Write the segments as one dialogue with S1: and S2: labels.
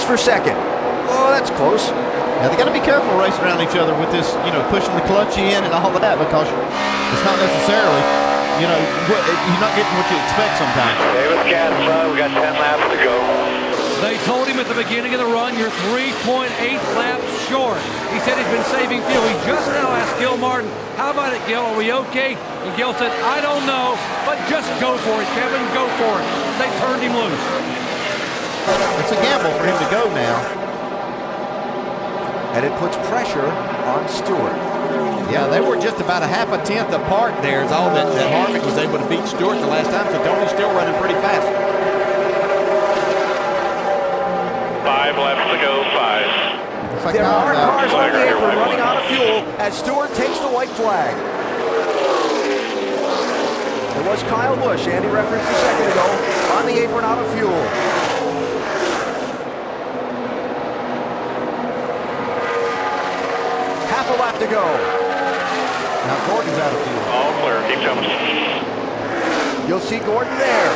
S1: for second. Oh, that's close.
S2: Now, they got to be careful racing around each other with this, pushing the clutch in and all of that, because it's not necessarily, you're not getting what you expect sometimes.
S3: David Katz, we got 10 laps to go.
S4: They told him at the beginning of the run, you're 3.8 laps short. He said he's been saving fuel. He just now asked Gil Martin, how about it, Gil? Are we okay? And Gil said, I don't know, but just go for it, Kevin, go for it. They turned him loose.
S2: It's a gamble for him to go now.
S1: And it puts pressure on Stewart.
S2: Yeah, they were just about a half a tenth apart there is all that Harvick was able to beat Stewart the last time, so Tony's still running pretty fast.
S3: 5 laps to go, 5.
S1: There are cars on the apron running out of fuel as Stewart takes the white flag. It was Kyle Busch, Andy referenced a second ago, on the apron out of fuel. Half a lap to go. Now Gordon's out of fuel.
S3: All clear, keep coming.
S1: You'll see Gordon there.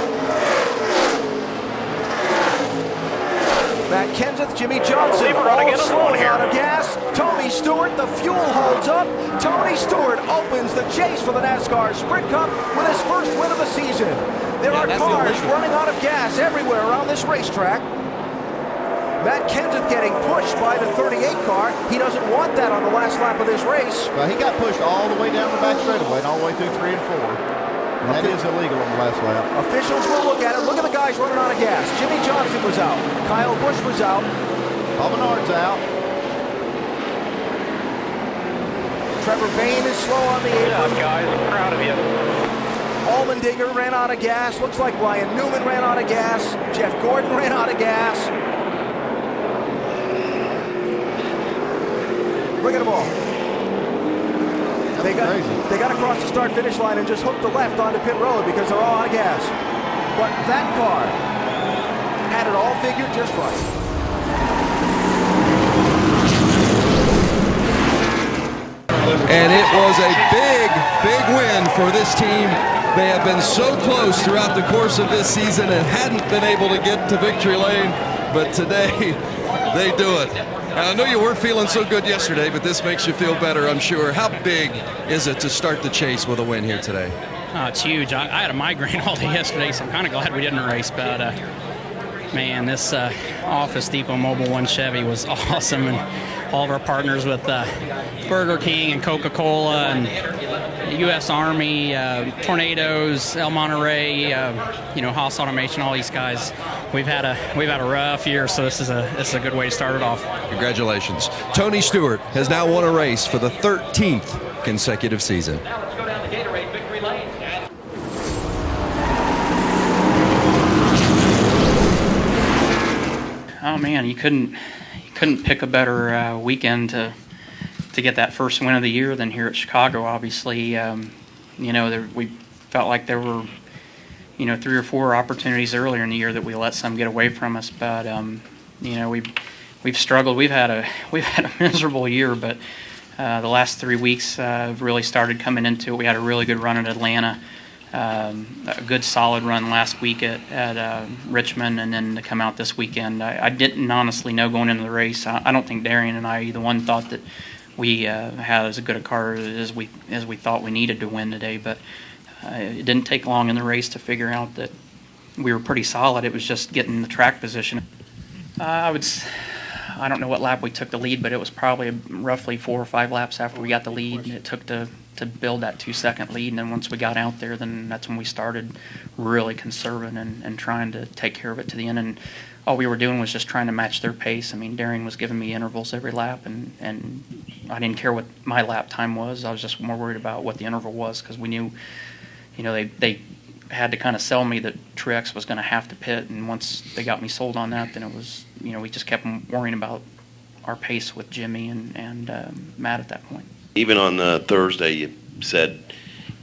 S1: Matt Kenseth, Jimmy Johnson, all slowing out of gas. Tony Stewart, the fuel holds up. Tony Stewart opens the chase for the NASCAR Sprint Cup with his first win of the season. There are cars running out of gas everywhere around this racetrack. Matt Kenseth getting pushed by the 38 car. He doesn't want that on the last lap of this race.
S2: Well, he got pushed all the way down the back straightaway and all the way through 3 and 4. And that is illegal on the last lap.
S1: Officials will look at it. Look at the guys running out of gas. Jimmy Johnson was out. Kyle Busch was out.
S2: Paul Menard's out.
S1: Trevor Bayne is slow on the apron.
S3: Good job, guys. I'm proud of you.
S1: Allmendinger ran out of gas. Looks like Ryan Newman ran out of gas. Jeff Gordon ran out of gas. Look at them all. They got across the start-finish line and just hooked the left onto pit road because they're all out of gas. But that car had it all figured just right.
S5: And it was a big win for this team. They have been so close throughout the course of this season and hadn't been able to get to victory lane, but today they do it. And I know you weren't feeling so good yesterday, but this makes you feel better, I'm sure. How big is it to start the chase with a win here today?
S6: Oh, it's huge. I had a migraine all day yesterday, so I'm kind of glad we didn't race. But, man, this Office Depot Mobile 1 Chevy was awesome. And all of our partners with Burger King and Coca-Cola and U.S. Army, Tornadoes, El Monterey, Haas Automation, all these guys. We've had a rough year, so this is a good way to start it off.
S5: Congratulations. Tony Stewart has now won a race for the 13th consecutive season.
S6: Now let's go down the Gatorade victory lane. Oh man, you couldn't pick a better weekend to get that first win of the year than here at Chicago. Obviously, we felt like there were 3 or 4 opportunities earlier in the year that we let some get away from us. But we've struggled. We've had a miserable year, but the last 3 weeks really started coming into it. We had a really good run at Atlanta, a good solid run last week at Richmond, and then to come out this weekend. I didn't honestly know going into the race. I don't think Darian and I either one thought that we had as good a car as we thought we needed to win today, but it didn't take long in the race to figure out that we were pretty solid. It was just getting the track position. I don't know what lap we took the lead, but it was probably roughly 4 or 5 laps after we got the lead. It took to build that 2-second lead, and then once we got out there, then that's when we started really conserving and trying to take care of it to the end. And all we were doing was just trying to match their pace. I mean, Darian was giving me intervals every lap, and I didn't care what my lap time was. I was just more worried about what the interval was because we knew, they had to kind of sell me that Truex was going to have to pit, and once they got me sold on that, then it was, we just kept worrying about our pace with Jimmy and Matt at that point.
S7: Even on Thursday, you said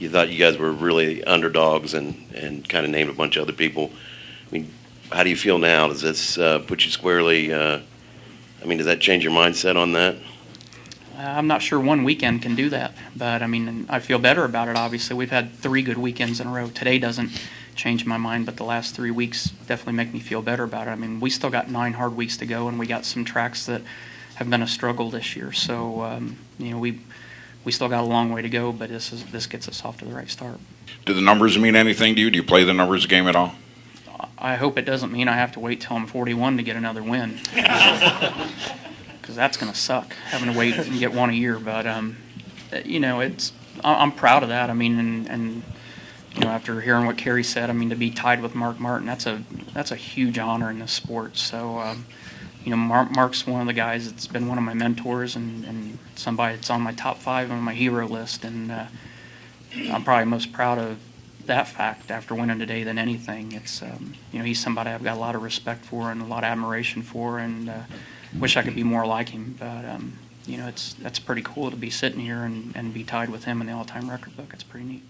S7: you thought you guys were really underdogs and kind of named a bunch of other people. I mean, how do you feel now? Does this put you squarely, does that change your mindset on that?
S6: I'm not sure one weekend can do that, but I feel better about it, obviously. We've had 3 good weekends in a row. Today doesn't change my mind, but the last 3 weeks definitely make me feel better about it. I mean, we still got 9 hard weeks to go, and we got some tracks that have been a struggle this year. So, we still got a long way to go, but this gets us off to the right start.
S8: Do the numbers mean anything to you? Do you play the numbers game at all?
S6: I hope it doesn't mean I have to wait till I'm 41 to get another win, because that's going to suck, having to wait and get one a year. But I'm proud of that. I mean, and after hearing what Kerry said, I mean, to be tied with Mark Martin, that's a huge honor in this sport. So, Mark's one of the guys that's been one of my mentors and somebody that's on my top 5 on my hero list, and I'm probably most proud of that fact after winning today than anything. It's he's somebody I've got a lot of respect for and a lot of admiration for, and wish I could be more like him. But that's pretty cool to be sitting here and be tied with him in the all-time record book. It's pretty neat.